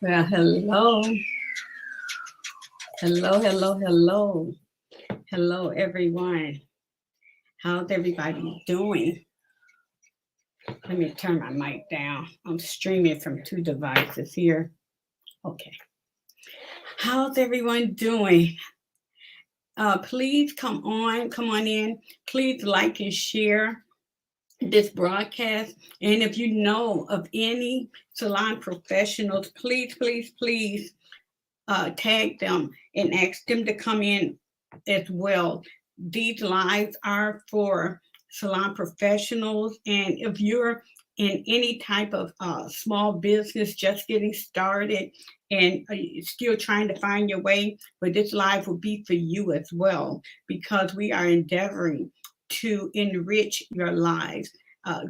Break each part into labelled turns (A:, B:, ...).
A: Well, hello, hello, hello, hello, hello, everyone. How's everybody doing? Let me turn my mic down. I'm streaming from two devices here. Okay. How's everyone doing? Please come on in. Please like and share this broadcast. And if you know of any salon professionals, please tag them and ask them to come in as well. These lives are for salon professionals, and if you're in any type of small business just getting started and still trying to find your way, but this live will be for you as well because we are endeavoring to enrich your lives.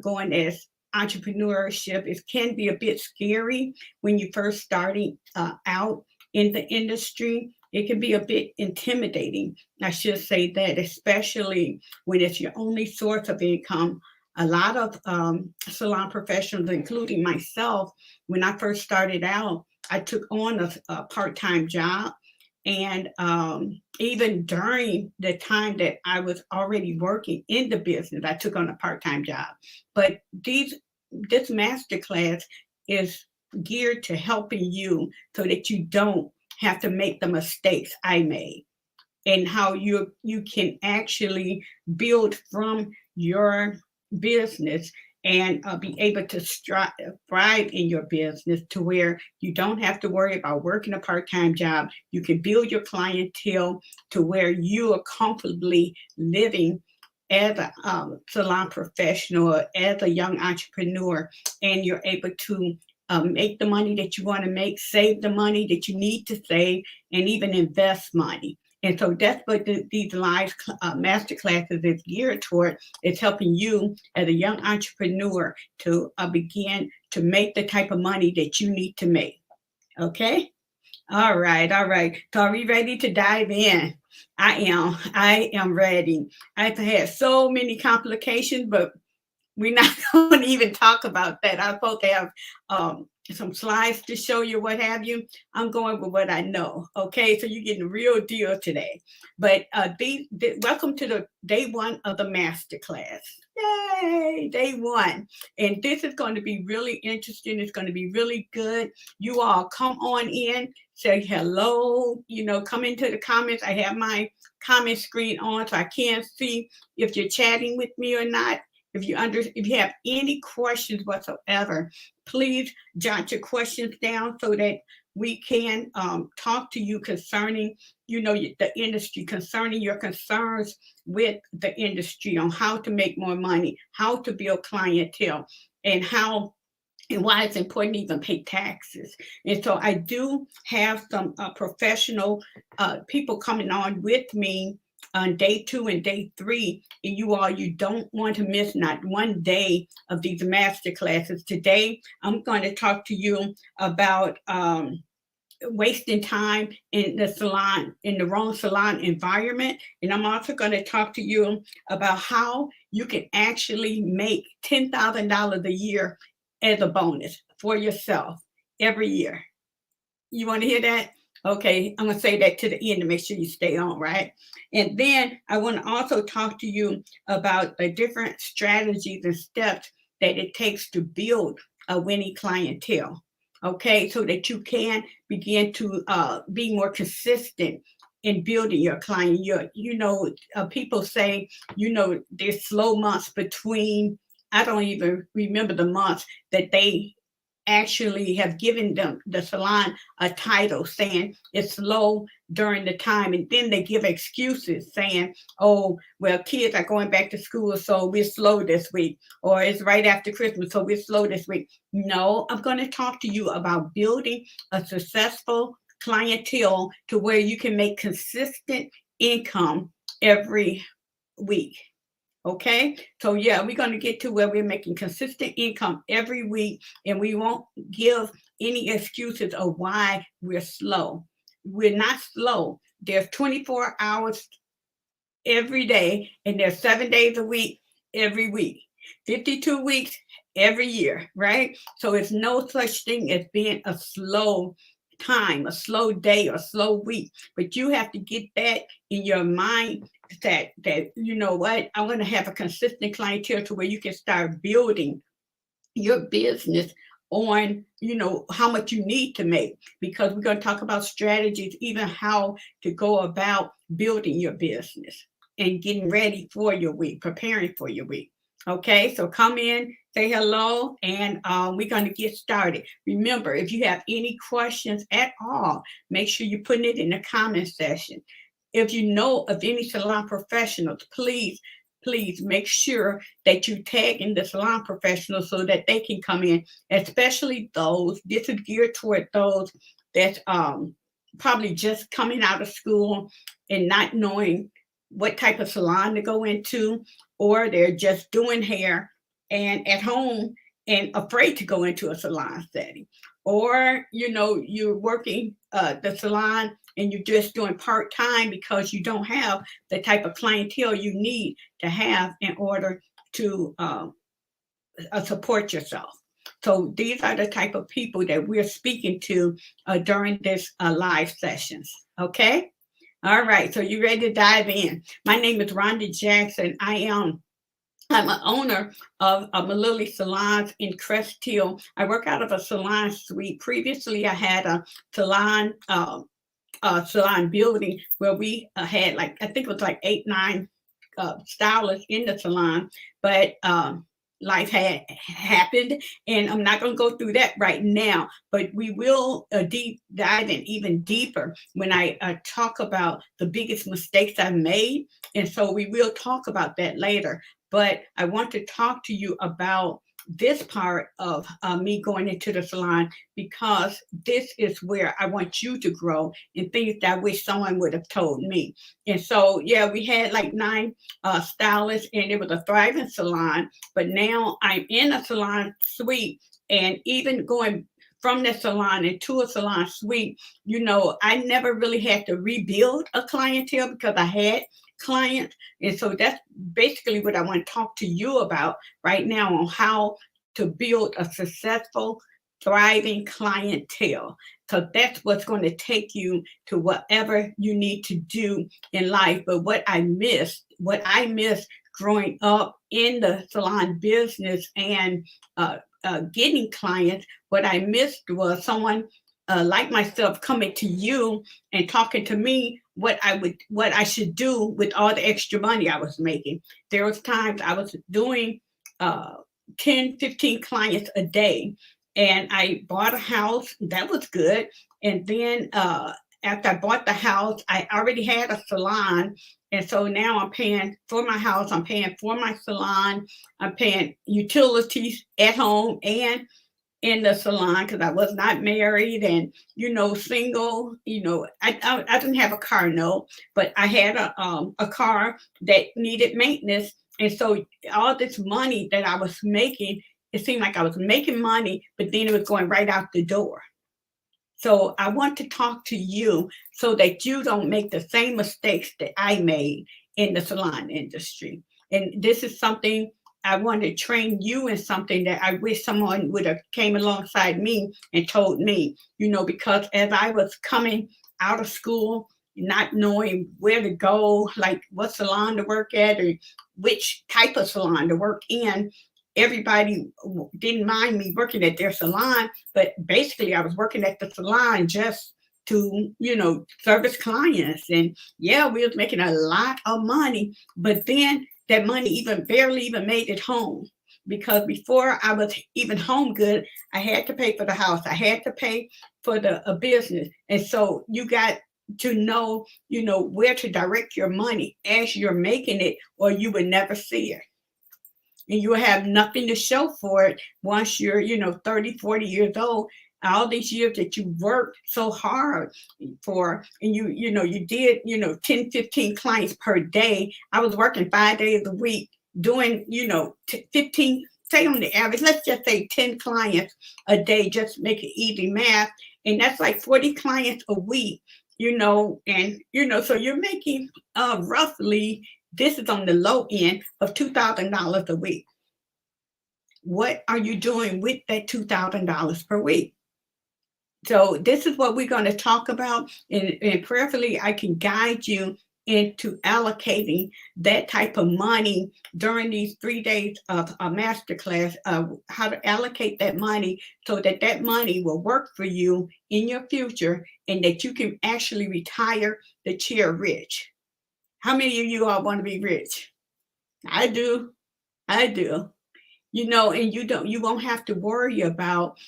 A: Going as entrepreneurship, it can be a bit scary when you first starting out in the industry. It can be a bit intimidating. I should say that, especially when it's your only source of income. A lot of salon professionals, including myself, when I first started out, I took on a part time job. And even during the time that I was already working in the business, I took on a part time job. But this masterclass is geared to helping you so that you don't have to make the mistakes I made, and how you can actually build from your business and be able to thrive in your business to where you don't have to worry about working a part-time job. You can build your clientele to where you are comfortably living as a salon professional or as a young entrepreneur, and you're able to make the money that you want to make, save the money that you need to save, and even invest money. And so that's what these live master classes is geared toward. It's helping you as a young entrepreneur to begin to make the type of money that you need to make. Okay? All right, all right. So are we ready to dive in? I am ready. I've had so many complications, but we're not going to even talk about that. I'm supposed to have some slides to show you what have you. I'm going with what I know. Okay, so you're getting the real deal today. But welcome to the day one of the masterclass. Yay, day one. And this is going to be really interesting. It's going to be really good. You all come on in, say hello, come into the comments. I have my comment screen on so I can't see if you're chatting with me or not. If you have any questions whatsoever, please jot your questions down so that we can talk to you concerning, the industry, concerning your concerns with the industry on how to make more money, how to build clientele, and how and why it's important to even pay taxes. And so I do have some professional people coming on with me on day two and day three. And you don't want to miss not one day of these master classes. Today, I'm going to talk to you about wasting time in the salon, in the wrong salon environment. And I'm also going to talk to you about how you can actually make $10,000 a year as a bonus for yourself every year. You want to hear that? Okay, I'm going to say that to the end to make sure you stay on, right? And then I want to also talk to you about the different strategies and steps that it takes to build a winning clientele. Okay, so that you can begin to be more consistent in building your client. People say, there's slow months between, I don't even remember the months that they actually have given them the salon a title saying it's slow during the time, and then they give excuses saying, oh well, kids are going back to school so we're slow this week, or it's right after Christmas so we're slow this week. No, I'm going to talk to you about building a successful clientele to where you can make consistent income every week. Okay, so yeah, we're going to get to where we're making consistent income every week, and we won't give any excuses of why we're slow. We're not slow. There's 24 hours every day, and there's 7 days a week every week, 52 weeks every year, right? So it's no such thing as being a slow time, a slow day, or slow week. But you have to get that in your mind that you know what, I'm going to have a consistent clientele to where you can start building your business on how much you need to make, because we're going to talk about strategies, even how to go about building your business and getting ready for your week, preparing for your week. Okay, so come in, say hello, and we're going to get started. Remember, if you have any questions at all, make sure you're putting it in the comment section. If you know of any salon professionals, please make sure that you tag in the salon professionals so that they can come in, especially those, this is geared toward those that probably just coming out of school and not knowing what type of salon to go into, or they're just doing hair and at home and afraid to go into a salon setting, or you're working the salon and you're just doing part-time because you don't have the type of clientele you need to have in order to support yourself. So these are the type of people that we're speaking to during this live sessions. Okay. All right. So you ready to dive in? My name is Rhonda Jackson. I'm an owner of Malili Salons in Crest Hill. I work out of a salon suite. Previously, I had a salon building where we had, like, I think it was like 8, 9 stylists in the salon, but life had happened, and I'm not going to go through that right now, but we will deep dive in even deeper when I talk about the biggest mistakes I made, and so we will talk about that later. But I want to talk to you about this part of me going into the salon, because this is where I want you to grow in things that I wish someone would have told me. And so, yeah, we had like 9 stylists, and it was a thriving salon. But now I'm in a salon suite, and even going from the salon into a salon suite, I never really had to rebuild a clientele because I had clients. And so that's basically what I want to talk to you about right now, on how to build a successful, thriving clientele. So that's what's going to take you to whatever you need to do in life. But what I missed growing up in the salon business and getting clients, what I missed was someone like myself coming to you and talking to me what I should do with all the extra money I was making. There was times I was doing 10, 15 clients a day, and I bought a house. That was good. And then after I bought the house, I already had a salon. And so now I'm paying for my house, I'm paying for my salon, I'm paying utilities at home and in the salon, because I was not married and single. I didn't have a car, no, but I had a car that needed maintenance. And so all this money that I was making, it seemed like I was making money, but then it was going right out the door. So I want to talk to you so that you don't make the same mistakes that I made in the salon industry. And this is something I want to train you in, something that I wish someone would have came alongside me and told me, because as I was coming out of school, not knowing where to go, like what salon to work at or which type of salon to work in, everybody didn't mind me working at their salon, but basically I was working at the salon just to, service clients. And yeah, we was making a lot of money, but then that money barely even made it home, because before I was even home good, I had to pay for the house. I had to pay for the business. And so you got to know, where to direct your money as you're making it, or you would never see it. And you have nothing to show for it once you're 30, 40 years old. All these years that you worked so hard for, and you did 10, 15 clients per day. I was working 5 days a week doing 15, say on the average, let's just say 10 clients a day, just make it easy math, and that's like 40 clients a week. And so you're making roughly, this is on the low end, of $2,000 a week. What are you doing with that $2,000 per week? So this is what we're going to talk about, and prayerfully, I can guide you into allocating that type of money during these 3 days of a masterclass, how to allocate that money so that that money will work for you in your future and that you can actually retire the chair rich. How many of you all want to be rich? I do. I do. And you won't have to worry about,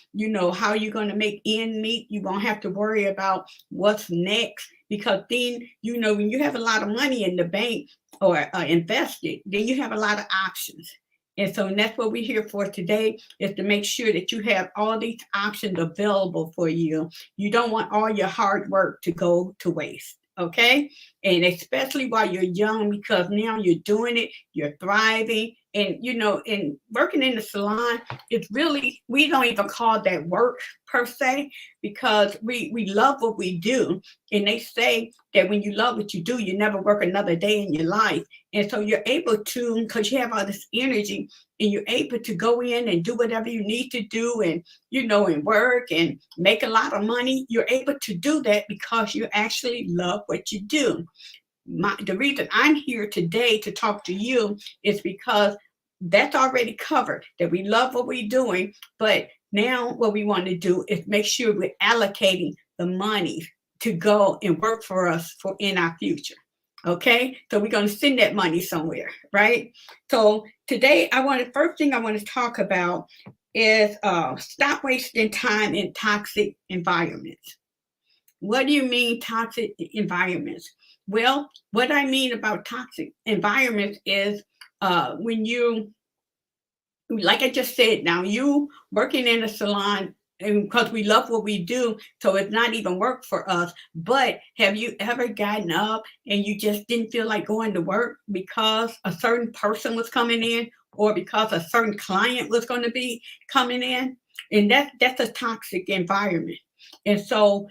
A: how you're going to make end meet. You won't have to worry about what's next, because then, when you have a lot of money in the bank or invested, then you have a lot of options. And so that's what we're here for today, is to make sure that you have all these options available for you. You don't want all your hard work to go to waste. Okay. And especially while you're young, because now you're doing it, you're thriving. And, and working in the salon, it's really, we don't even call that work per se, because we love what we do. And they say that when you love what you do, you never work another day in your life. And so you're able to, because you have all this energy, and you're able to go in and do whatever you need to do, and, and work and make a lot of money. You're able to do that because you actually love what you do. The reason I'm here today to talk to you is because that's already covered, that we love what we're doing. But now what we want to do is make sure we're allocating the money to go and work for us for in our future. Okay, so we're going to send that money somewhere, right? So today, first thing I want to talk about is stop wasting time in toxic environments. What do you mean toxic environments? Well, what I mean about toxic environments is when you, like I just said, now you working in a salon, and because we love what we do, so it's not even work for us. But have you ever gotten up and you just didn't feel like going to work because a certain person was coming in, or because a certain client was going to be coming in? And that's a toxic environment. And so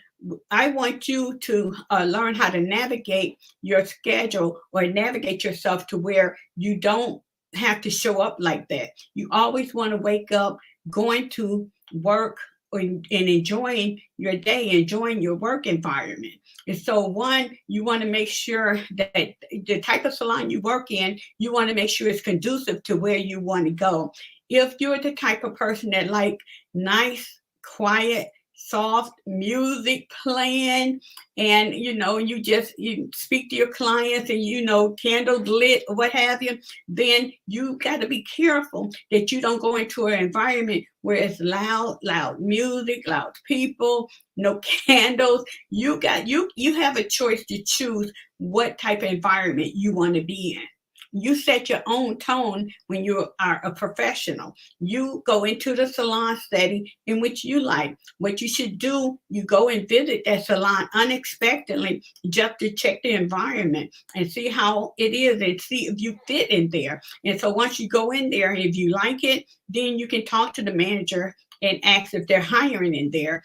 A: I want you to learn how to navigate your schedule, or navigate yourself to where you don't have to show up like that. You always want to wake up going to work, and enjoying your day, enjoying your work environment. And so, one, you want to make sure that the type of salon you work in, you want to make sure it's conducive to where you want to go. If you're the type of person that like nice, quiet, soft music playing, and you speak to your clients, and candles lit or what have you, then you got to be careful that you don't go into an environment where it's loud music, loud people, no candles. You have a choice to choose what type of environment you want to be in. You set your own tone when you are a professional. You go into the salon setting in which you like. What you should do, you go and visit that salon unexpectedly, just to check the environment and see how it is, and see if you fit in there. And so once you go in there, and if you like it, then you can talk to the manager and ask if they're hiring in there.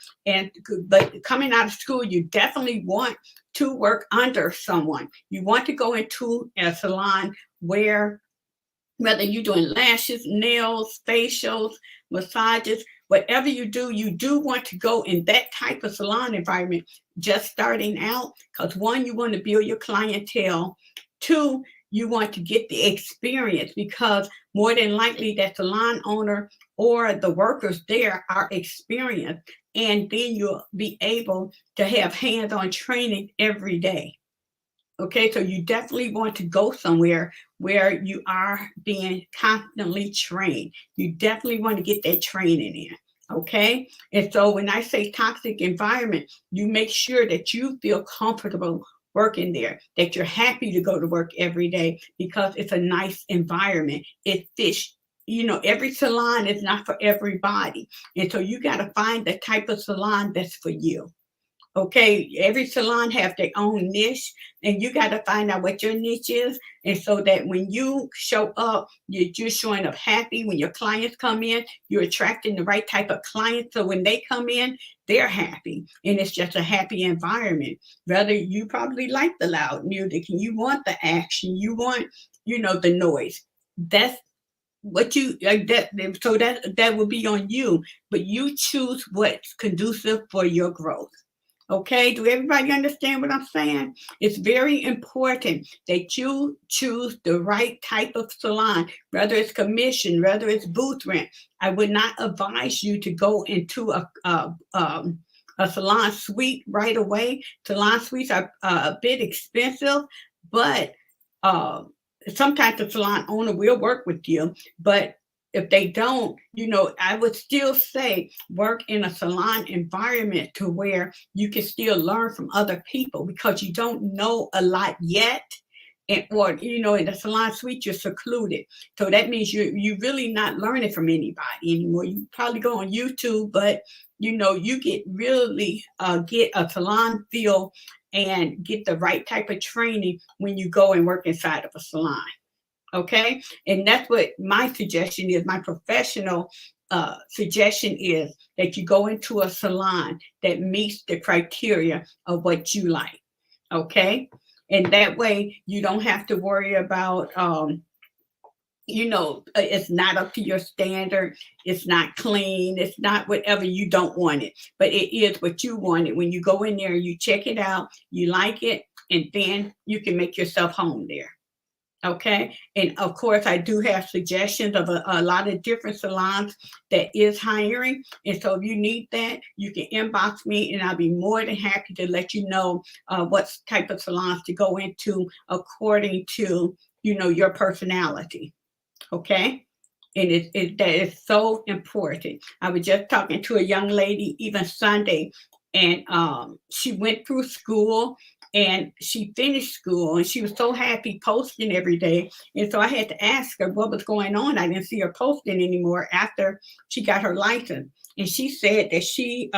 A: But coming out of school, you definitely want to work under someone. You want to go into a salon where, whether you're doing lashes, nails, facials, massages, whatever you do want to go in that type of salon environment just starting out, because one, you want to build your clientele. Two, you want to get the experience, because more than likely that salon owner or the workers there are experienced, and then you'll be able to have hands-on training every day. Okay, so you definitely want to go somewhere where you are being constantly trained. You definitely want to get that training in. Okay, and so when I say toxic environment, you make sure that you feel comfortable working there, that you're happy to go to work every day, because it's a nice environment. It fits. Every salon is not for everybody. And so you got to find the type of salon that's for you. Okay, every salon have their own niche, and you got to find out what your niche is. And so that when you show up, you're showing up happy. When your clients come in, you're attracting the right type of clients. So when they come in, they're happy, and it's just a happy environment. Rather, you probably like the loud music, and you want the action, you want, the noise. That's what you like that, so that will be on you, but you choose what's conducive for your growth. Okay, do everybody understand what I'm saying? It's very important that you choose the right type of salon, whether it's commission, whether it's booth rent. I would not advise you to go into a salon suite right away. Salon suites are a bit expensive, but uh, sometimes the salon owner will work with you. But if they don't, I would still say work in a salon environment to where you can still learn from other people because you don't know a lot yet. And, or in the salon suite you're secluded, so that means you really not learning from anybody anymore. You probably go on YouTube, but you get really get a salon feel and get the right type of training when you go and work inside of a salon. Okay, and that's what my suggestion is. My professional suggestion is that you go into a salon that meets the criteria of what you like. Okay, and that way you don't have to worry about it's not up to your standard, it's not clean, it's not whatever, you don't want it, but it is what you want it. When you go in there, you check it out, you like it, and then you can make yourself home there. Okay, and of course I do have suggestions of a lot of different salons that is hiring, and so if you need that, you can inbox me and I'll be more than happy to let you know what type of salons to go into according to your personality. Okay, and that is so important. I was just talking to a young lady even Sunday, and she went through school and she finished school and she was so happy posting every day. And so I had to ask her what was going on. I didn't see her posting anymore after she got her license, and she said that she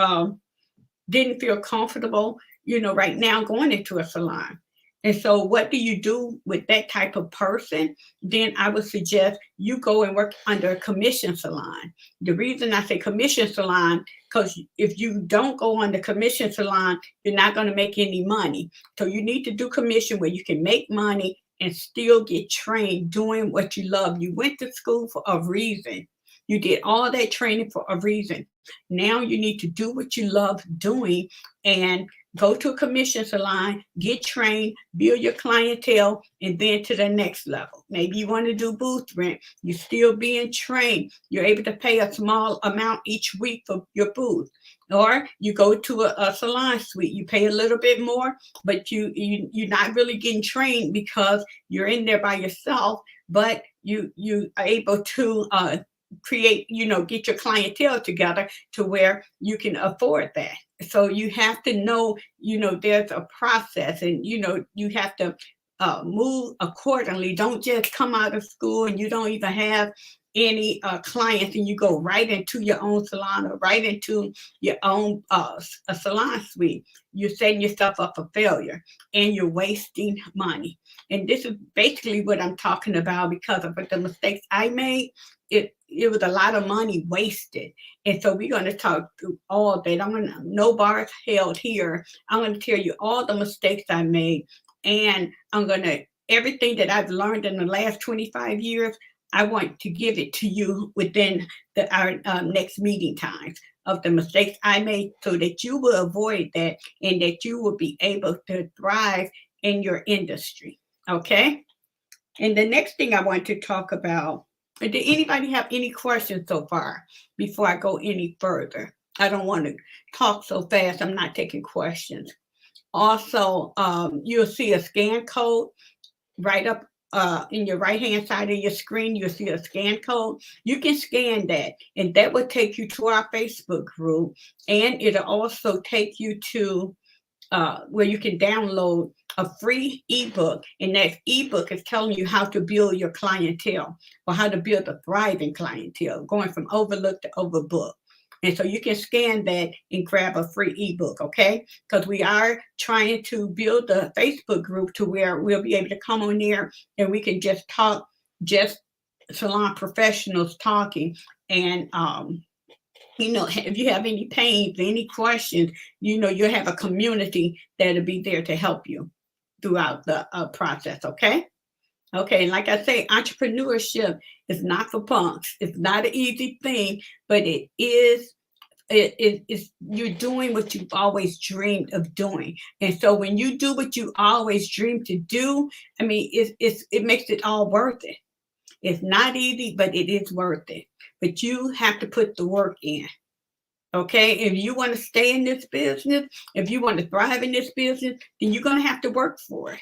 A: didn't feel comfortable, right now going into a salon. And so, what do you do with that type of person? Then I would suggest you go and work under a commission salon. The reason I say commission salon, because if you don't go on the commission salon, you're not going to make any money. So, you need to do commission where you can make money and still get trained doing what you love. You went to school for a reason. You did all that training for a reason. Now you need to do what you love doing and go to a commission salon, get trained, build your clientele, and then to the next level. Maybe you want to do booth rent. You're still being trained. You're able to pay a small amount each week for your booth. Or you go to a salon suite. You pay a little bit more, but you're not really getting trained because you're in there by yourself, but you are able to create, get your clientele together to where you can afford that. So you have to know, there's a process, and you have to move accordingly. Don't just come out of school and you don't even have any clients and you go right into your own salon or right into your own a salon suite. You're setting yourself up for failure and you're wasting money. And this is basically what I'm talking about because of the mistakes I made. It was a lot of money wasted. And so we're going to talk through all that. No bars held here. I'm going to tell you all the mistakes I made. And everything that I've learned in the last 25 years, I want to give it to you within our next meeting times of the mistakes I made so that you will avoid that and that you will be able to thrive in your industry. Okay? And the next thing I want to talk about, did anybody have any questions so far before I go any further? I don't want to talk so fast. I'm not taking questions. Also, you'll see a scan code right up in your right-hand side of your screen. You'll see a scan code. You can scan that, and that will take you to our Facebook group, and it'll also take you to where you can download a free ebook, and that ebook is telling you how to build your clientele or how to build a thriving clientele, going from overlooked to overbooked. And so you can scan that and grab a free ebook, okay? Because we are trying to build a Facebook group to where we'll be able to come on there and we can just talk, just salon professionals talking. And if you have any pains, any questions, you'll have a community that'll be there to help you throughout the process. Okay. Okay, like I say, entrepreneurship is not for punks. It's not an easy thing, but it's you're doing what you've always dreamed of doing. And so when you do what you always dreamed to do, I mean, it makes it all worth it. It's not easy, but it is worth it. But you have to put the work in. Okay, if you want to stay in this business, if you want to thrive in this business, then you're going to have to work for it.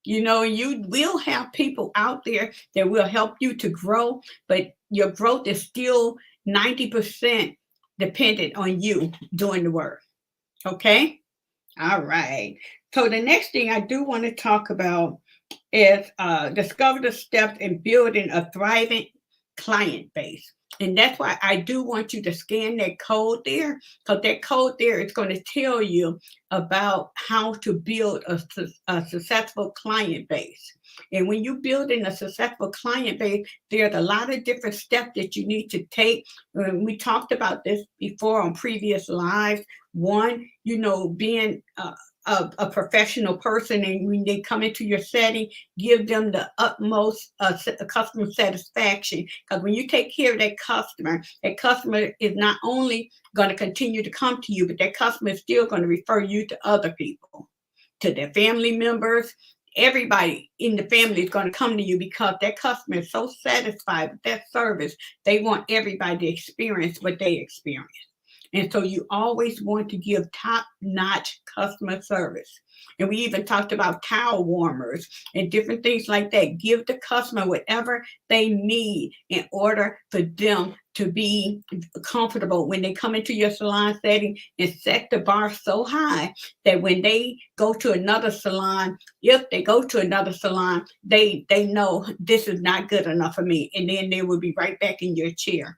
A: You know, you will have people out there that will help you to grow, but your growth is still 90% dependent on you doing the work. Okay? All right. So the next thing I do want to talk about is discover the steps in building a thriving client base. And that's why I do want you to scan that code there, because that code there is going to tell you about how to build a successful client base. And when you're building a successful client base, there's a lot of different steps that you need to take. We talked about this before on previous lives. One, you know, being a professional person, and when they come into your setting, give them the utmost customer satisfaction. Because when you take care of that customer is not only going to continue to come to you, but that customer is still going to refer you to other people, to their family members. Everybody in the family is going to come to you because that customer is so satisfied with that service. They want everybody to experience what they experience. And so you always want to give top-notch customer service. And we even talked about towel warmers and different things like that. Give the customer whatever they need in order for them to be comfortable when they come into your salon setting, and set the bar so high that when they go to another salon, if they go to another salon, they know this is not good enough for me. And then they will be right back in your chair.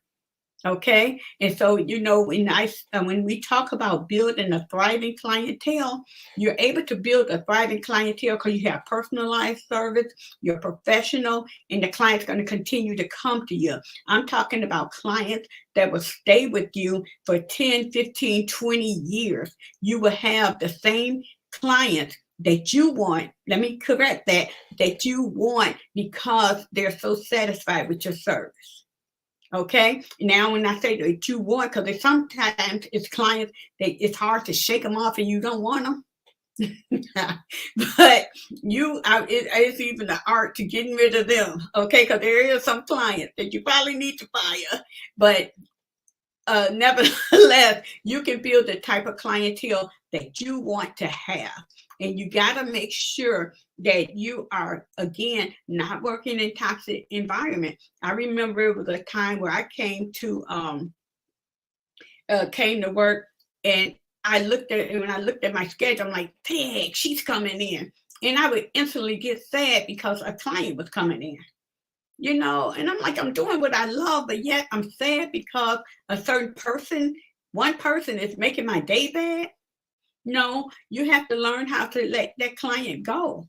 A: Okay, and so you know when we talk about building a thriving clientele, you're able to build a thriving clientele because you have personalized service, you're professional, and the client's going to continue to come to you. I'm talking about clients that will stay with you for 10, 15, 20 years. You will have the same clients that you want. Let me correct that, that you want because they're so satisfied with your service. Okay. Now, when I say that you want, because sometimes it's clients that it's hard to shake them off and you don't want them. But it's even the art to getting rid of them. Okay. Because there is some clients that you probably need to fire. But nevertheless, you can build the type of clientele that you want to have. And you got to make sure that you are, again, not working in toxic environment. I remember it was a time where I came to work, and when I looked at my schedule, I'm like, dang, she's coming in. And I would instantly get sad because a client was coming in. You know, and I'm like, I'm doing what I love, but yet I'm sad because a certain person, one person is making my day bad. No, you have to learn how to let that client go.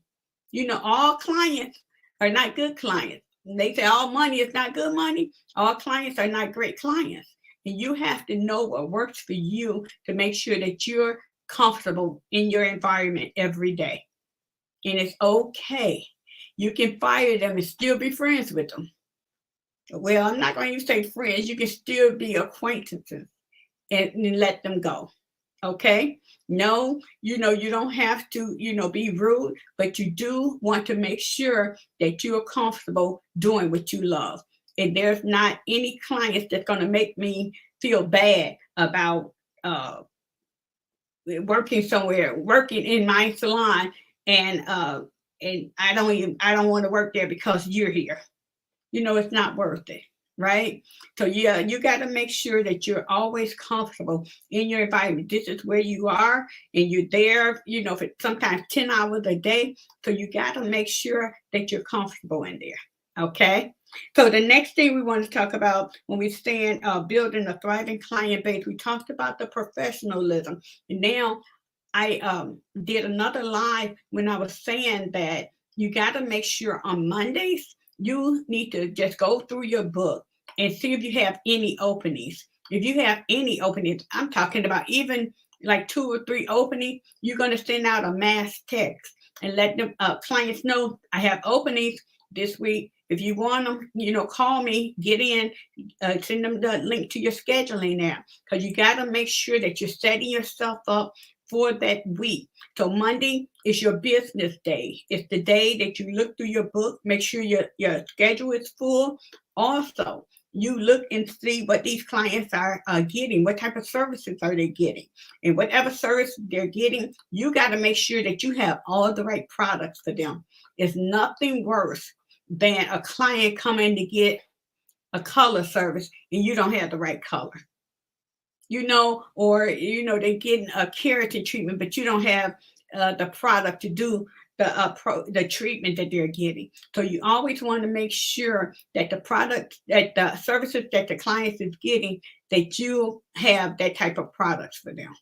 A: You know, all clients are not good clients. They say all money is not good money. All clients are not great clients. And you have to know what works for you to make sure that you're comfortable in your environment every day. And it's okay. You can fire them and still be friends with them. Well, I'm not going to say friends. You can still be acquaintances and let them go. Okay. No, you know, you don't have to, you know, be rude, but you do want to make sure that you are comfortable doing what you love. And there's not any clients that's going to make me feel bad about working in my salon, and I don't want to work there because you're here. You know, it's not worth it, right? So yeah, you got to make sure that you're always comfortable in your environment. This is where you are, and you're there, you know, for sometimes 10 hours a day. So you got to make sure that you're comfortable in there. Okay. So the next thing we want to talk about when we stand building a thriving client base, we talked about the professionalism. And now I did another live when I was saying that you got to make sure on Mondays you need to just go through your book and see if you have any openings. If you have any openings, I'm talking about even like 2 or 3 openings, you're going to send out a mass text. and let them clients know I have openings this week. If you want them, call me, get in, send them the link to your scheduling now, because you got to make sure that you're setting yourself up for that week. So Monday is your business day. It's the day that you look through your book, make sure your schedule is full. Also, you look and see what these clients are getting, what type of services are they getting, and whatever service they're getting, you got to make sure that you have all the right products for them. It's nothing worse than a client coming to get a color service and you don't have the right color, or they're getting a keratin treatment, but you don't have the product to do the treatment that they're getting. So you always want to make sure that the services that the client is getting, that you have that type of products for them.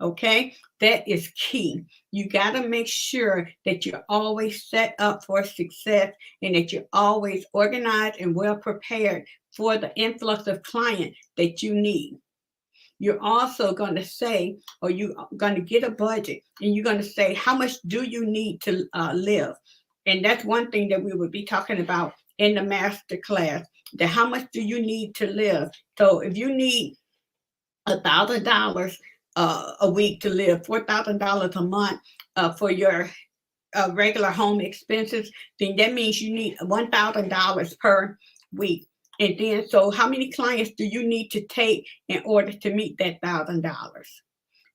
A: Okay, that is key. You got to make sure that you're always set up for success and that you're always organized and well prepared for the influx of clients that you need. You're also going to say, or you're going to get a budget, and you're going to say, how much do you need to live? And that's one thing that we would be talking about in the master class, that how much do you need to live? So if you need $1,000 a week to live, $4,000 a month for your regular home expenses, then that means you need $1,000 per week. And then, so how many clients do you need to take in order to meet that $1,000?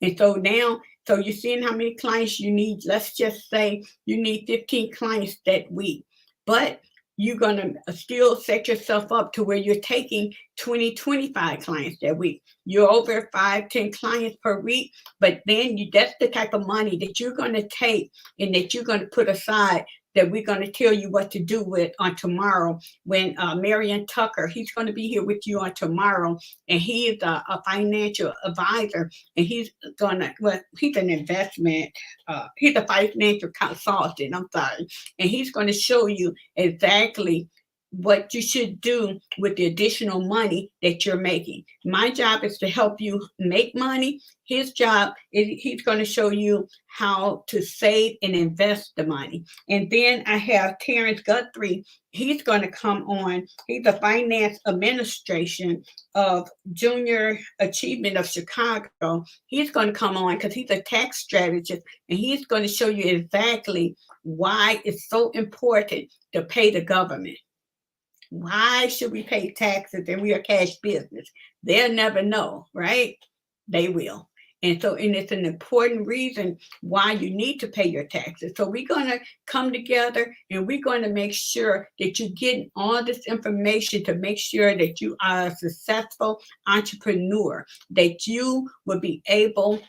A: And so now, so you're seeing how many clients you need. Let's just say you need 15 clients that week, but you're going to still set yourself up to where you're taking 20, 25 clients that week. You're over 5, 10 clients per week, but then that's the type of money that you're going to take and that you're going to put aside, that we're going to tell you what to do with on tomorrow when Marion Tucker, he's going to be here with you on tomorrow, and he is a financial advisor, and he's an investment, he's a financial consultant, I'm sorry, and he's going to show you exactly what you should do with the additional money that you're making. My job is to help you make money. His job is he's going to show you how to save and invest the money. And then I have Terrence Guthrie. He's going to come on. He's the finance administration of Junior Achievement of Chicago. He's going to come on because he's a tax strategist, and he's going to show you exactly why it's so important to pay the government. Why should we pay taxes and we are cash business? They'll never know, right? They will. And it's an important reason why you need to pay your taxes. So we're going to come together and we're going to make sure that you're getting all this information to make sure that you are a successful entrepreneur, that you will be able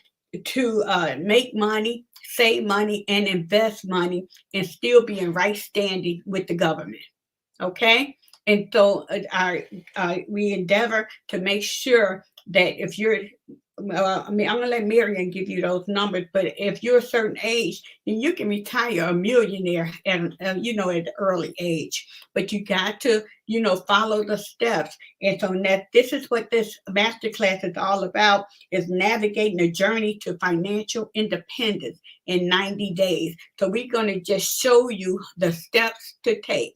A: to make money, save money, and invest money, and still be in right standing with the government. Okay? And so we endeavor to make sure that if you're, I'm going to let Marion give you those numbers, but if you're a certain age, then you can retire a millionaire at an early age. But you got to, follow the steps. And so this is what this masterclass is all about, is navigating the journey to financial independence in 90 days. So we're going to just show you the steps to take,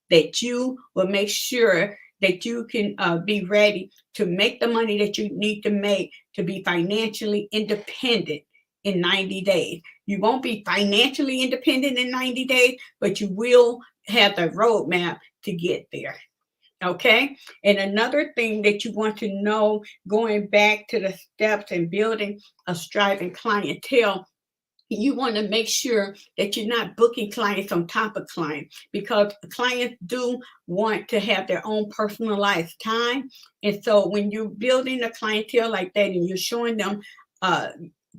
A: that you will make sure that you can be ready to make the money that you need to make to be financially independent in 90 days. You won't be financially independent in 90 days, but you will have the roadmap to get there. Okay? And another thing that you want to know, going back to the steps and building a striving clientele, you want to make sure that you're not booking clients on top of clients, because clients do want to have their own personalized time. And so when you're building a clientele like that and you're showing them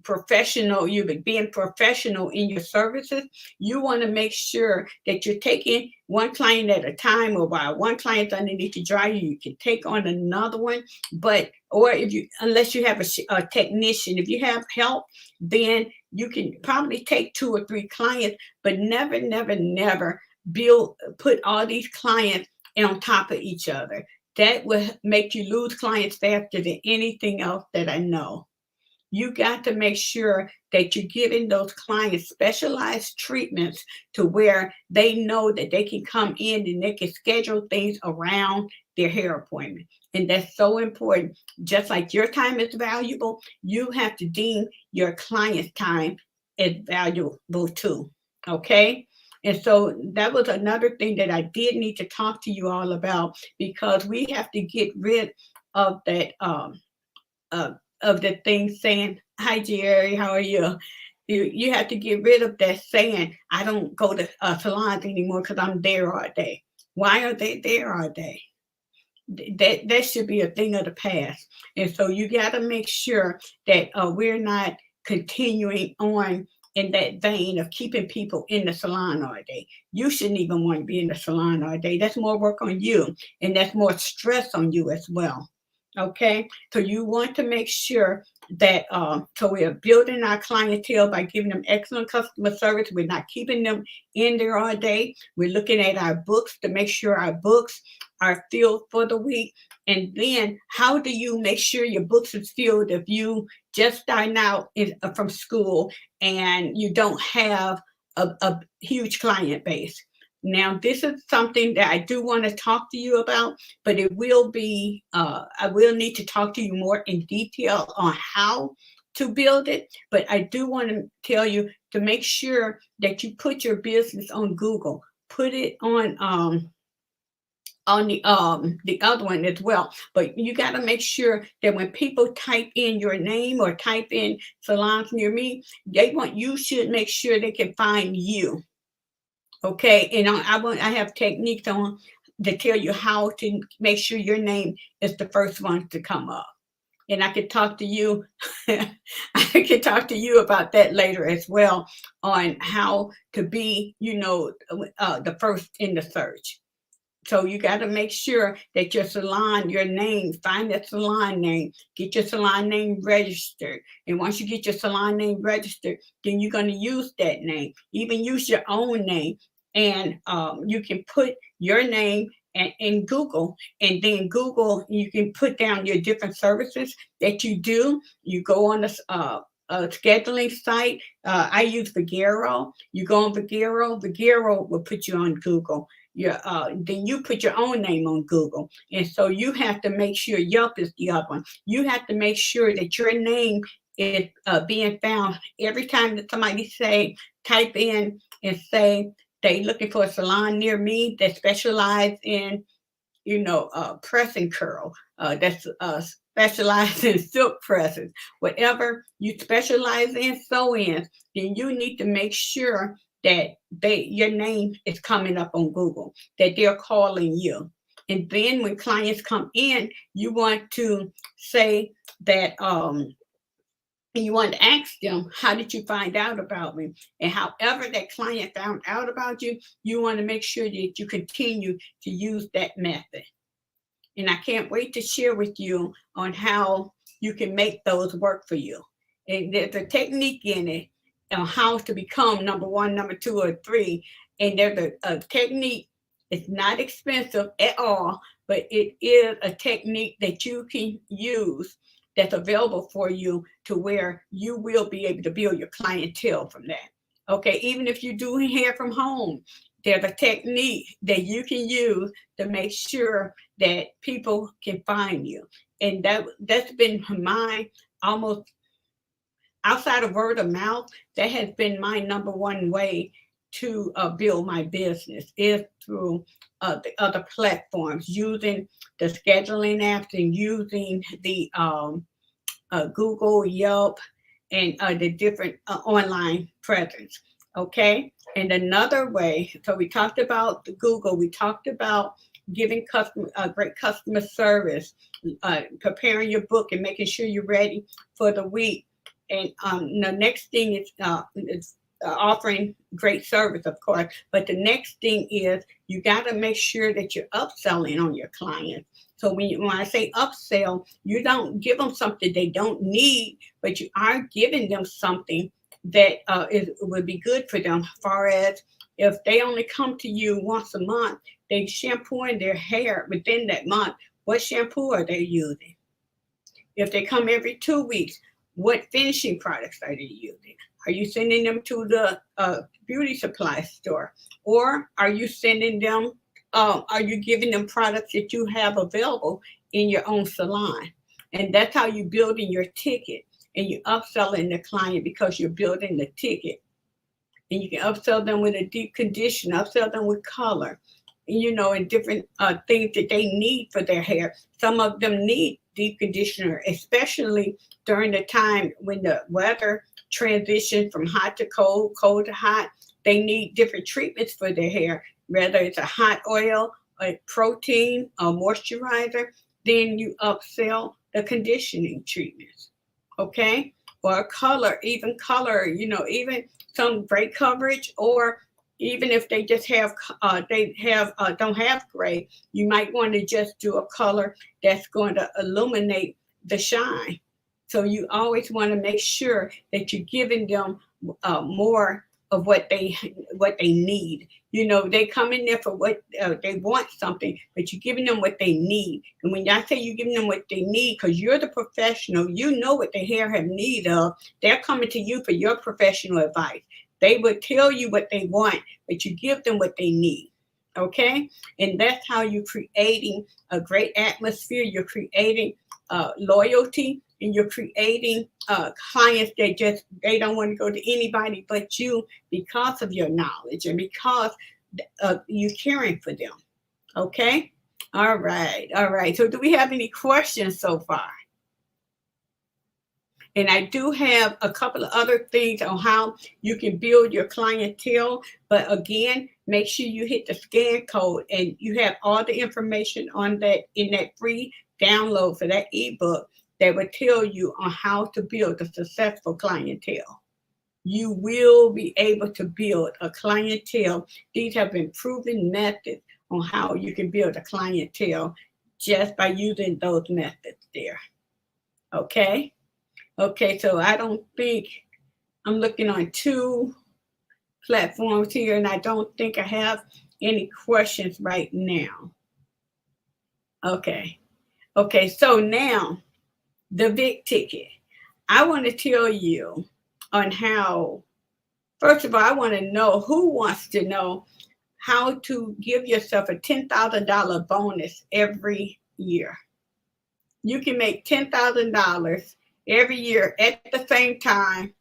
A: you're being professional in your services, you want to make sure that you're taking one client at a time, or while one client's underneath your dryer, you can take on another one. Unless you have a technician, if you have help, then you can probably take 2 or 3 clients, but never, never, never put all these clients on top of each other. That will make you lose clients faster than anything else that I know. You got to make sure that you're giving those clients specialized treatments to where they know that they can come in and they can schedule things around their hair appointment. And that's so important. Just like your time is valuable, you have to deem your client's time as valuable too. Okay? And so that was another thing that I did need to talk to you all about, because we have to get rid of that of the thing saying, "Hi Jerry, how are you?" You have to get rid of that saying, "I don't go to salons anymore because I'm there all day." Why are they there all day? That should be a thing of the past. And so you got to make sure that we're not continuing on in that vein of keeping people in the salon all day. You shouldn't even want to be in the salon all day. That's more work on you, and that's more stress on you as well. Okay, so you want to make sure that so we are building our clientele by giving them excellent customer service. We're not keeping them in there all day. We're looking at our books to make sure our books are filled for the week. And then how do you make sure your books is filled if you just starting out from school and you don't have a huge client base? Now, this is something that I do want to talk to you about, but it will be, I will need to talk to you more in detail on how to build it. But I do want to tell you to make sure that you put your business on Google, put it on the other one as well. But you got to make sure that when people type in your name or type in salons near me, you should make sure they can find you. Okay, and I have techniques on to tell you how to make sure your name is the first one to come up. And I could talk to you, I could talk to you about that later as well, on how to be, the first in the search. So you got to make sure that your salon, your name, find that salon name, get your salon name registered. And once you get your salon name registered, then you're going to use that name. Even use your own name. And you can put your name in Google, and then Google, you can put down your different services that you do. You go on a scheduling site. I use Vigero. You go on Vigero. Vigero will put you on Google. Then you put your own name on Google. And so you have to make sure Yelp is the other one. You have to make sure that your name is being found every time that somebody type in and say they looking for a salon near me that specialize in, press and curl. That's specialize in silk presses. Whatever you specialize in, sew-ins, then you need to make sure that your name is coming up on Google, that they're calling you. And then when clients come in, you want to say that you want to ask them, how did you find out about me? And however that client found out about you, you want to make sure that you continue to use that method. And I can't wait to share with you on how you can make those work for you. And there's a technique in it on how to become number one, number two, or three. And there's a technique. It's not expensive at all, but it is a technique that you can use that's available for you to where you will be able to build your clientele from that. Okay, even if you do hair from home, there's a technique that you can use to make sure that people can find you. And that's been my almost outside of word of mouth, that has been my number one way to build my business, is through the other platforms, using the scheduling apps and using the Google, Yelp, and the different online presence. Okay. And another way, so we talked about the Google, we talked about giving great customer service, preparing your book and making sure you're ready for the week. And the next thing is offering great service, of course. But the next thing is you got to make sure that you're upselling on your clients. So when I say upsell, you don't give them something they don't need, but you are giving them something that would be good for them. As far as if they only come to you once a month, they shampooing their hair within that month. What shampoo are they using? If they come every 2 weeks, What finishing products are you using? Are you sending them to the beauty supply store? Or are you sending them, are you giving them products that you have available in your own salon? And that's how you building your ticket, and you upselling the client because you're building the ticket. And you can upsell them with a deep condition, upsell them with color, and different things that they need for their hair. Some of them need deep conditioner, especially during the time when the weather transitions from hot to cold, cold to hot. They need different treatments for their hair, whether it's a hot oil, a protein, a moisturizer. Then you upsell the conditioning treatments, okay? Or color, even color, even some great coverage, or even if they just have don't have gray, you might want to just do a color that's going to illuminate the shine. So you always want to make sure that you're giving them more of what they need. They come in there for what they want something, but you're giving them what they need. And when I say you're giving them what they need, because you're the professional, you know what the hair have need of. They're coming to you for your professional advice. They would tell you what they want, but you give them what they need. Okay? And that's how you're creating a great atmosphere. You're creating loyalty, and you're creating clients that they don't want to go to anybody but you because of your knowledge and because you're caring for them. Okay? All right. All right. So do we have any questions so far? And I do have a couple of other things on how you can build your clientele. But again, make sure you hit the scan code, and you have all the information on that in that free download for that ebook that will tell you on how to build a successful clientele. You will be able to build a clientele. These have been proven methods on how you can build a clientele just by using those methods there. Okay? Okay, so I don't think I'm looking on two platforms here, and I don't think I have any questions right now. Okay. Okay, so now the big ticket. I want to tell you on how, first of all, I want to know who wants to know how to give yourself a $10,000 bonus every year. You can make $10,000 every year at the same time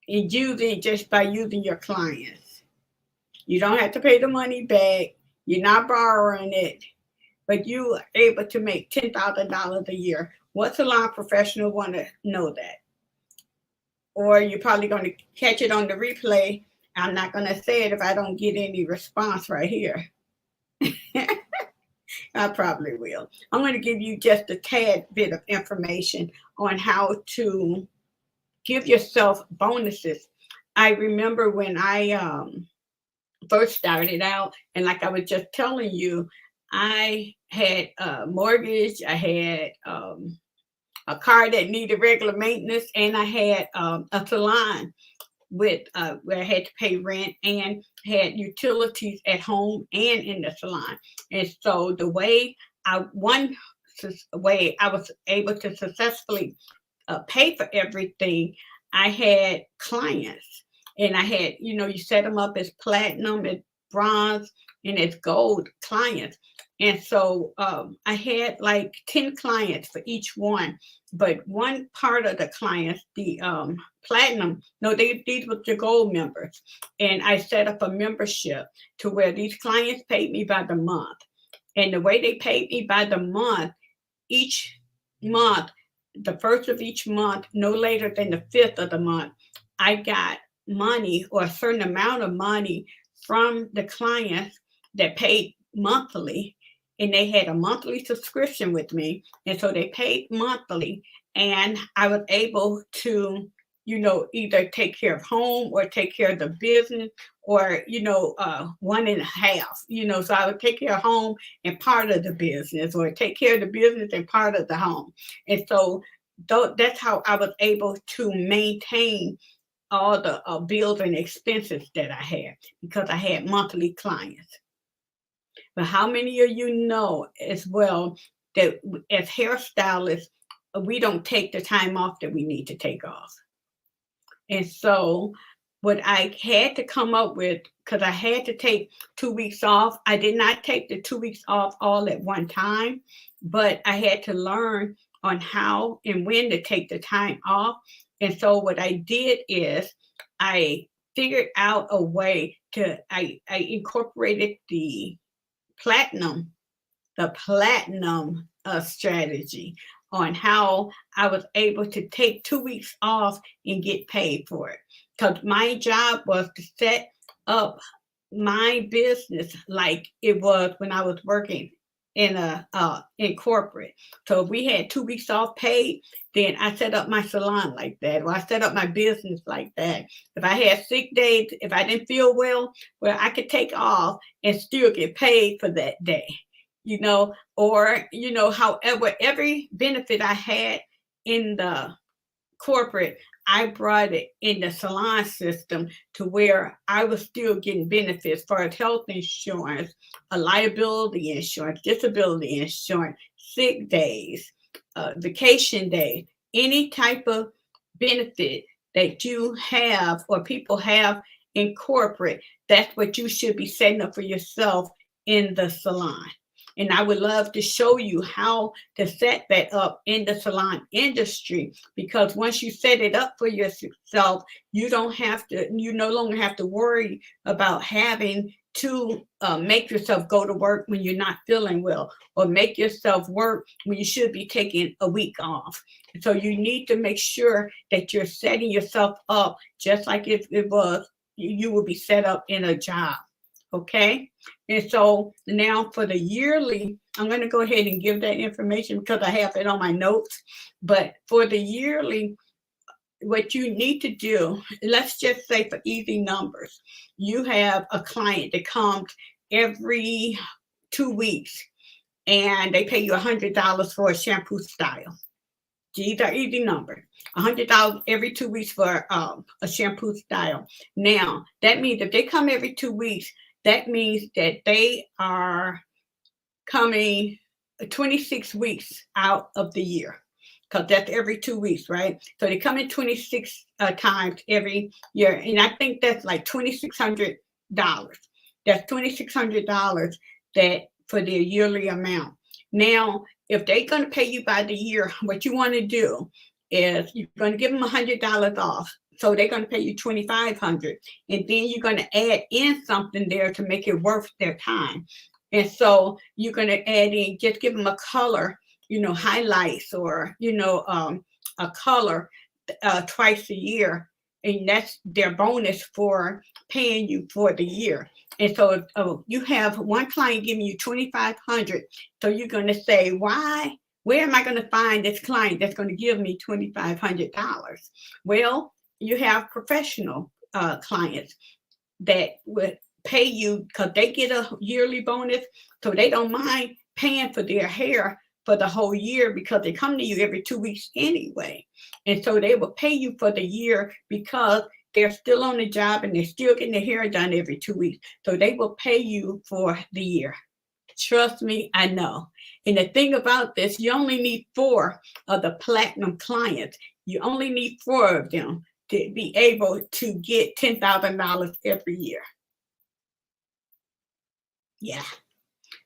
A: and use it just by using your clients. You don't have to pay the money back. You're not borrowing it, but you are able to make $10,000 a year. What salon professional want to know that? Or you're probably going to catch it on the replay. I'm not going to say it if I don't get any response right here. I probably will. I'm going to give you just a tad bit of information on how to give yourself bonuses. I remember when I first started out, and like I was just telling you, I had a mortgage, I had a car that needed regular maintenance, and I had a salon with where I had to pay rent and had utilities at home and in the salon. And so the way one way I was able to successfully pay for everything, I had clients, and I had, you set them up as platinum, as bronze, and as gold clients. And so I had like 10 clients for each one. But one part of the clients, the platinum, no, these were the gold members. And I set up a membership to where these clients paid me by the month. And the way they paid me by the month, each month, the first of each month, no later than the 5th of the month, I got money, or a certain amount of money, from the clients that paid monthly. And they had a monthly subscription with me. And so they paid monthly. And I was able to, either take care of home or take care of the business, or, one and a half, so I would take care of home and part of the business, or take care of the business and part of the home. And so that's how I was able to maintain all the bills and expenses that I had, because I had monthly clients. But how many of you know as well that as hairstylists, we don't take the time off that we need to take off. And so what I had to come up with, because I had to take 2 weeks off, I did not take the 2 weeks off all at one time, but I had to learn on how and when to take the time off. And so what I did is I figured out a way to, I incorporated platinum the platinum strategy on how I was able to take 2 weeks off and get paid for it. Because my job was to set up my business like it was when I was working in corporate. So if we had 2 weeks off paid, then I set up my salon like that, or I set up my business like that. If I had sick days, if I didn't feel well, I could take off and still get paid for that day, or however, every benefit I had in the corporate, I brought it in the salon system to where I was still getting benefits for health insurance, a liability insurance, disability insurance, sick days, vacation days, any type of benefit that you have or people have in corporate. That's what you should be setting up for yourself in the salon. And I would love to show you how to set that up in the salon industry, because once you set it up for yourself, you no longer have to worry about having to make yourself go to work when you're not feeling well, or make yourself work when you should be taking a week off. So you need to make sure that you're setting yourself up just like if it was you would be set up in a job. Okay. And so now for the yearly, I'm going to go ahead and give that information because I have it on my notes. But for the yearly, what you need to do, let's just say for easy numbers, you have a client that comes every 2 weeks and they pay you $100 for a shampoo style. These are easy numbers. $100 every 2 weeks for a shampoo style. Now, that means if they come every 2 weeks, that means that they are coming 26 weeks out of the year, because that's every 2 weeks, right? So they come in 26 times every year. And I think that's like $2,600. That's $2,600 that for their yearly amount. Now, if they're going to pay you by the year, what you want to do is you're going to give them $100 off. So they're going to pay you $2,500, and then you're going to add in something there to make it worth their time. And so you're going to add in, just give them a color, highlights, or a color twice a year, and that's their bonus for paying you for the year. And so you have one client giving you $2,500, so you're going to say, why? Where am I going to find this client that's going to give me $2,500? Well, you have professional clients that would pay you because they get a yearly bonus, so they don't mind paying for their hair for the whole year because they come to you every 2 weeks anyway. And so they will pay you for the year because they're still on the job and they're still getting their hair done every 2 weeks. So they will pay you for the year. Trust me, I know. And the thing about this, you only need 4 of the platinum clients. You only need 4 of them to be able to get $10,000 every year. Yeah.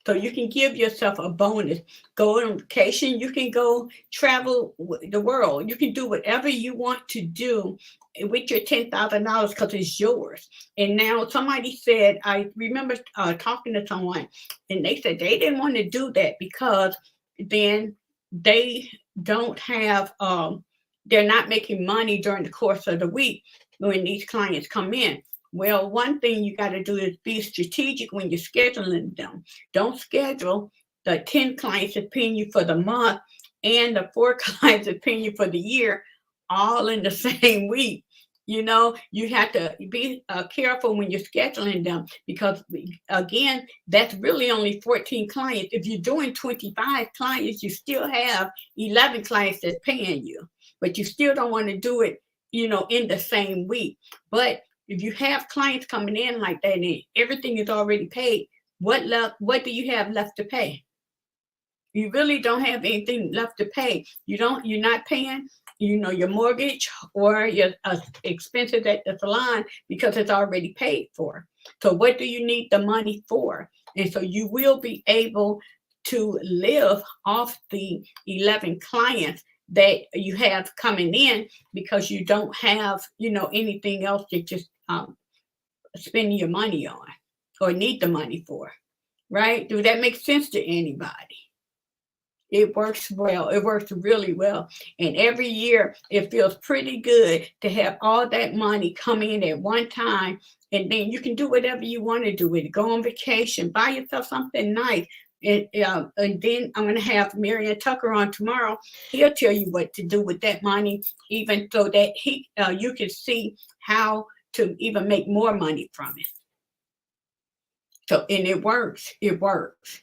A: So you can give yourself a bonus. Go on vacation. You can go travel the world. You can do whatever you want to do with your $10,000 because it's yours. And now somebody said, I remember talking to someone, and they said they didn't want to do that because then they don't have, they're not making money during the course of the week when these clients come in. Well, one thing you got to do is be strategic when you're scheduling them. Don't schedule the 10 clients that paying you for the month and the 4 clients that paying you for the year all in the same week. You have to be careful when you're scheduling them because, again, that's really only 14 clients. If you're doing 25 clients, you still have 11 clients that's paying you, but you still don't want to do it, in the same week. But if you have clients coming in like that and everything is already paid, what do you have left to pay? You really don't have anything left to pay. You're not paying, your mortgage or your expenses at the salon because it's already paid for. So what do you need the money for? And so you will be able to live off the 11 clients that you have coming in because you don't have, anything else that just spending your money on or need the money for. Right? Do that make sense to anybody? It works well. It works really well. And every year it feels pretty good to have all that money come in at one time. And then you can do whatever you want to do with it. Go on vacation, buy yourself something nice. And then I'm going to have Marion Tucker on tomorrow. He'll tell you what to do with that money, even so that you can see how to even make more money from it. So, and it works. It works.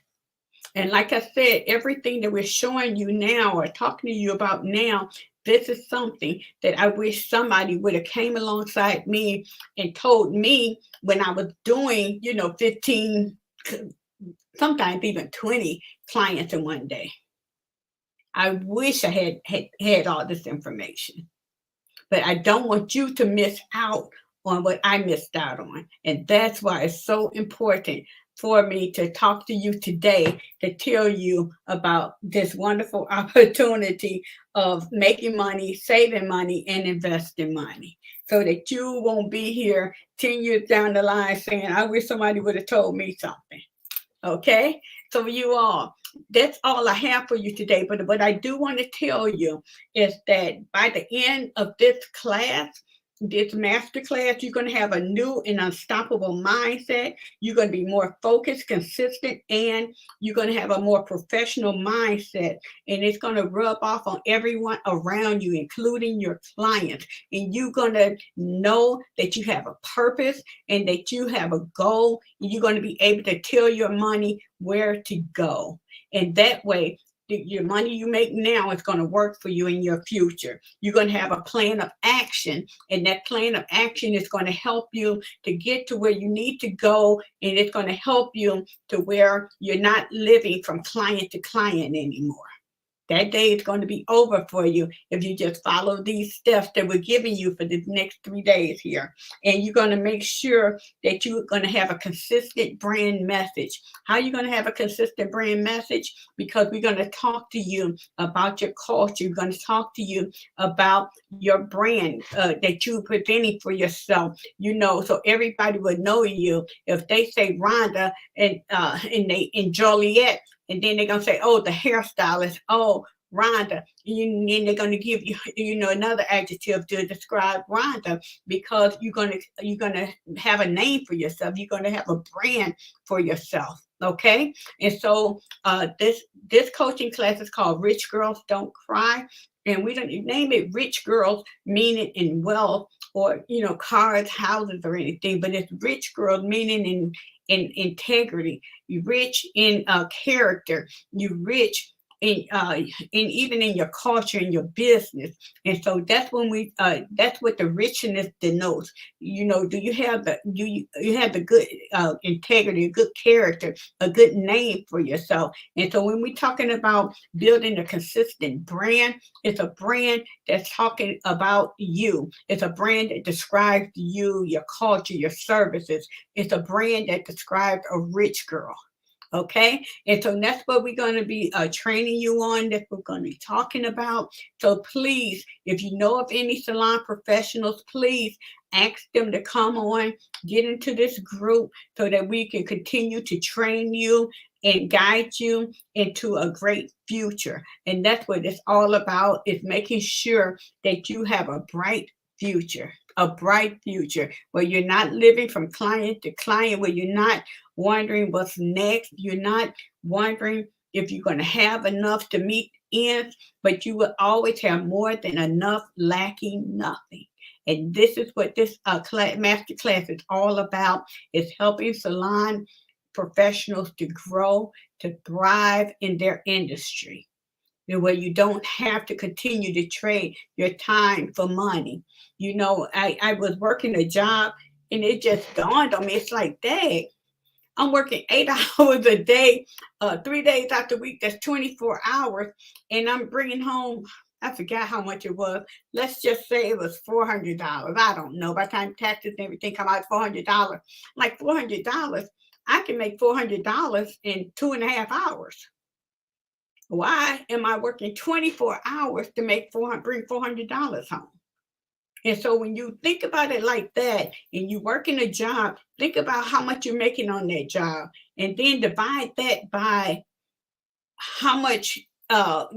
A: And like I said, everything that we're showing you now or talking to you about now, this is something that I wish somebody would have came alongside me and told me when I was doing, 15, sometimes even 20 clients in one day. I wish I had all this information, but I don't want you to miss out on what I missed out on. And that's why it's so important for me to talk to you today to tell you about this wonderful opportunity of making money, saving money, and investing money so that you won't be here 10 years down the line saying, I wish somebody would have told me something. Okay? So you all, that's all I have for you today. But what I do want to tell you is that by the end of this class, this masterclass, you're going to have a new and unstoppable mindset. You're going to be more focused, consistent, and you're going to have a more professional mindset. And it's going to rub off on everyone around you, including your clients. And you're going to know that you have a purpose and that you have a goal. And you're going to be able to tell your money where to go. And that way, your money you make now is going to work for you in your future. You're going to have a plan of action, and that plan of action is going to help you to get to where you need to go, and it's going to help you to where you're not living from client to client anymore. That day is going to be over for you if you just follow these steps that we're giving you for the next 3 days here. And you're going to make sure that you're going to have a consistent brand message. How are you going to have a consistent brand message? Because we're going to talk to you about your culture. We're going to talk to you about your brand that you're presenting for yourself. So everybody will know you. If they say Rhonda and Joliet, and then they're going to say, oh, the hairstylist, oh, Rhonda. And then they're going to give you, another adjective to describe Rhonda because you're going to have a name for yourself. You're going to have a brand for yourself. Okay. And so this coaching class is called Rich Girls Don't Cry. And we don't name it Rich Girls, meaning in wealth or, cars, houses or anything, but it's Rich Girls meaning in integrity. You're rich in character. You're rich in even in your culture and your business. And so that's when that's what the richness denotes. Do you have you have the good integrity, a good character, a good name for yourself. And so when we're talking about building a consistent brand, it's a brand that's talking about you. It's a brand that describes you, your culture, your services. It's a brand that describes a rich girl. Okay. And so that's what we're going to be training you on. That's what we're going to be talking about. So please, if you know of any salon professionals, please ask them to come on, get into this group so that we can continue to train you and guide you into a great future. And that's what it's all about, is making sure that you have a bright future where you're not living from client to client, where you're not wondering what's next. You're not wondering if you're going to have enough to meet ends, but you will always have more than enough, lacking nothing. And this is what this master class is all about. It's helping salon professionals to grow, to thrive in their industry, where you don't have to continue to trade your time for money. I was working a job and it just dawned on me. It's like, dang, I'm working 8 hours a day, 3 days out the week. That's 24 hours. And I'm bringing home, I forgot how much it was. Let's just say it was $400. I don't know. By the time taxes and everything come out, $400. Like $400, I can make $400 in 2.5 hours. Why am I working 24 hours to bring $400 home? And so when you think about it like that, and you work in a job, think about how much you're making on that job, and then divide that by how much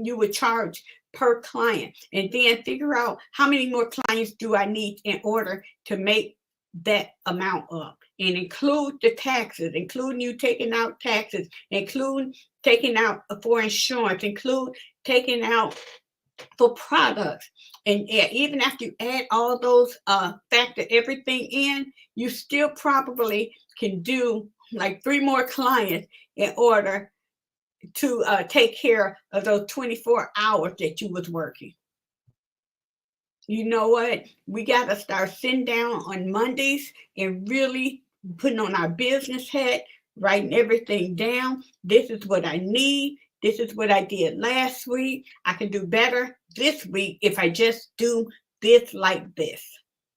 A: you would charge per client, and then figure out how many more clients do I need in order to make that amount up, and include the taxes, including you taking out taxes, include taking out for insurance, include taking out for products. And even after you add all those, factor everything in, you still probably can do like 3 more clients in order to take care of those 24 hours that you was working. You know what? We got to start sitting down on Mondays and really putting on our business hat, writing everything down. This is what I need. This is what I did last week. I can do better this week if I just do this like this.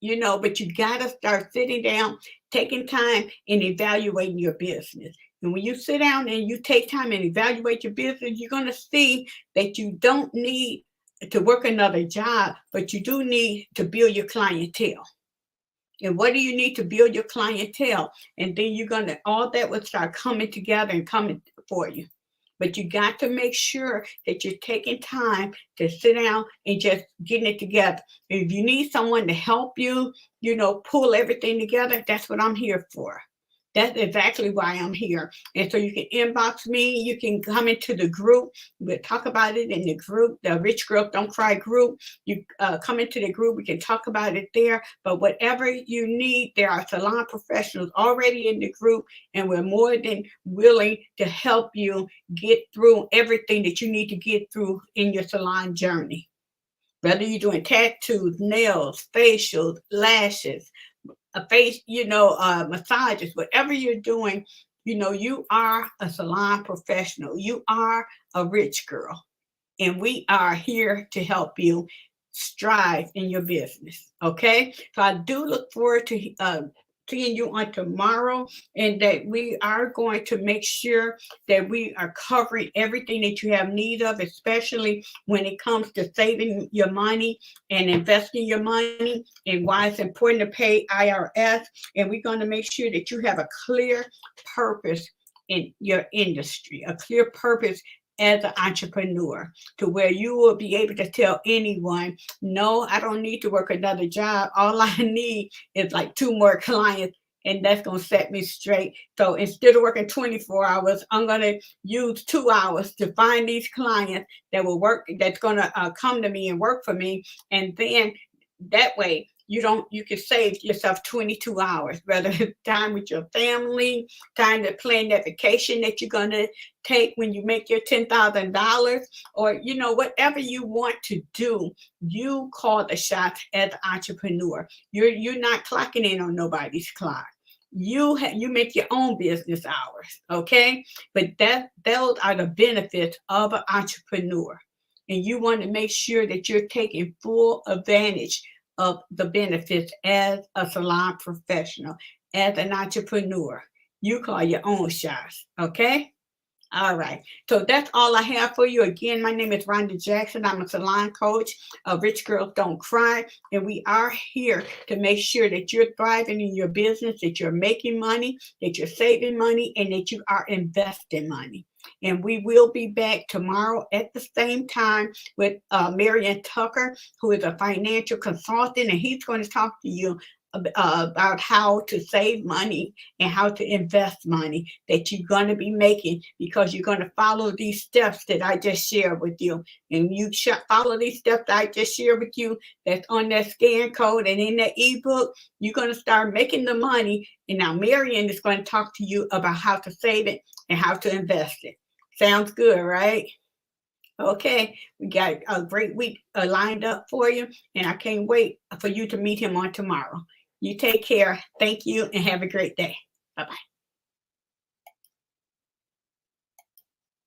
A: But you got to start sitting down, taking time and evaluating your business. And when you sit down and you take time and evaluate your business, you're going to see that you don't need to work another job, but you do need to build your clientele. And what do you need to build your clientele? And then all that will start coming together and coming for you. But you got to make sure that you're taking time to sit down and just getting it together. And if you need someone to help you, pull everything together, that's what I'm here for. That's exactly why I'm here. And so you can inbox me. You can come into the group. We'll talk about it in the group, the Rich Girls Don't Cry group. You come into the group. We can talk about it there. But whatever you need, there are salon professionals already in the group, and we're more than willing to help you get through everything that you need to get through in your salon journey. Whether you're doing tattoos, nails, facials, lashes, a face, massages, whatever you're doing, you are a salon professional. You are a rich girl. And we are here to help you strive in your business. Okay. So I do look forward to seeing you on tomorrow, and that we are going to make sure that we are covering everything that you have need of, especially when it comes to saving your money and investing your money, and why it's important to pay IRS. And we're going to make sure that you have a clear purpose in your industry, a clear purpose as an entrepreneur, to where you will be able to tell anyone, no, I don't need to work another job. All I need is like 2 more clients, and that's going to set me straight. So instead of working 24 hours, I'm going to use 2 hours to find these clients that will work, that's going to come to me and work for me. And then that way, you can save yourself 22 hours, whether it's time with your family, time to plan that vacation that you're going to take when you make your $10,000, or, whatever you want to do. You call the shots as an entrepreneur. You're not clocking in on nobody's clock. You make your own business hours, okay? But those are the benefits of an entrepreneur. And you want to make sure that you're taking full advantage of the benefits as a salon professional, as an entrepreneur. You call your own shots, okay? All right. So that's all I have for you. Again, my name is Rhonda Jackson. I'm a salon coach of Rich Girls Don't Cry. And we are here to make sure that you're thriving in your business, that you're making money, that you're saving money, and that you are investing money. And we will be back tomorrow at the same time with Marion Tucker, who is a financial consultant, and he's going to talk to you about how to save money and how to invest money that you're going to be making, because you're going to follow these steps that I just shared with you. And you follow these steps that I just shared with you, that's on that scan code and in that ebook, you're going to start making the money. And now Marion is going to talk to you about how to save it and how to invest it. Sounds good, right? Okay, we got a great week lined up for you, and I can't wait for you to meet him on tomorrow. You take care. Thank you, and have a great day. Bye-bye.